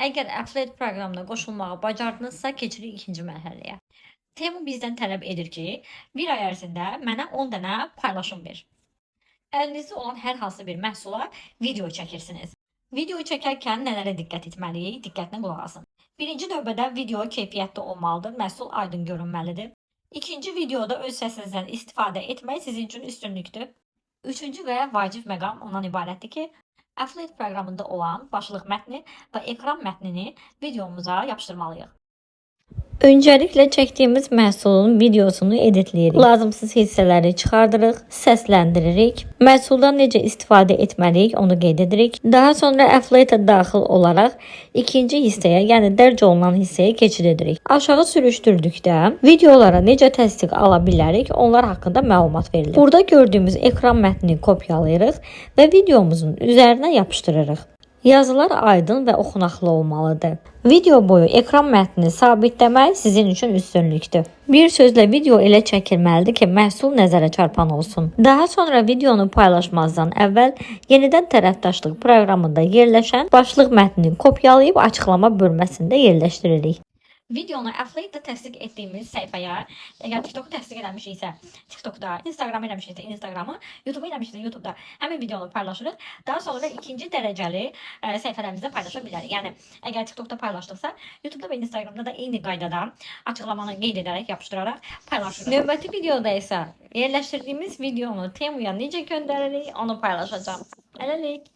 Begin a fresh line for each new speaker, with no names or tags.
Əgər Affiliate proqramına qoşulmağı bacardınızsa, keçirik ikinci mərhələyə. Temu bizdən tələb edir ki, bir ay ərzində mənə 10 dənə paylaşım ver. Əlinizdə olan hər hansı bir məhsula video çəkirsiniz. Video çəkərkən nələrə diqqət etməliyik? Diqqətlə qulaq asın. Birinci növbədə video keyfiyyətli olmalıdır, məhsul aydın görünməlidir. İkinci videoda öz səsinizdən istifadə etmək sizin üçün üstünlükdür. Üçüncü və vacib məqam ondan ibarətdir ki, Affiliate proqramında olan başlıq mətni və ekran mətnini videomuza yapışdırmalıyıq. Öncəliklə çəkdiyimiz məhsulun videosunu editləyirik. Lazımsız hissələri çıxardırıq, səsləndiririk. Məhsuldan necə istifadə etməliyik onu qeyd edirik. Daha sonra Affiliate-ə daxil olaraq ikinci hissəyə, yəni dərc olunan hissəyə keçid edirik. Aşağı sürüşdürdükdə videolara necə təsdiq ala bilərik, onlar haqqında məlumat verilir. Burada gördüyümüz ekran mətnini kopyalayırıq və videomuzun üzərinə yapışdırırıq. Yazılar aydın və oxunaqlı olmalıdır. Video boyu ekran mətnini sabitləmək sizin üçün üstünlükdür. Bir sözlə video elə çəkilməlidir ki, məhsul nəzərə çarpan olsun. Daha sonra videonu paylaşmazdan əvvəl yenidən tərəfdaşlıq proqramında yerləşən başlıq mətnini kopyalayıb açıqlama bölməsində yerləşdiririk. Videonu Affiliate-də təsdiq etdiyimiz səhifəyə, əgər TikTok-u təsdiq eləmişiksə, TikTok-da, Instagram eləmişiksə, Instagramı, YouTube-u eləmişiksə, YouTube-da həmin videonu paylaşırıq. Daha sonra ikinci dərəcəli səhifələrimizdə paylaşa bilərik. Yəni, əgər TikTok-da paylaşdıqsa, YouTube-da və Instagramda da eyni qaydada açıqlamanı qeyd edərək, yapışdıraraq paylaşırıq. Növbəti videoda isə yerləşdirdiyimiz videonu Temuya necə göndəririk, onu paylaşacağım. Hələlik.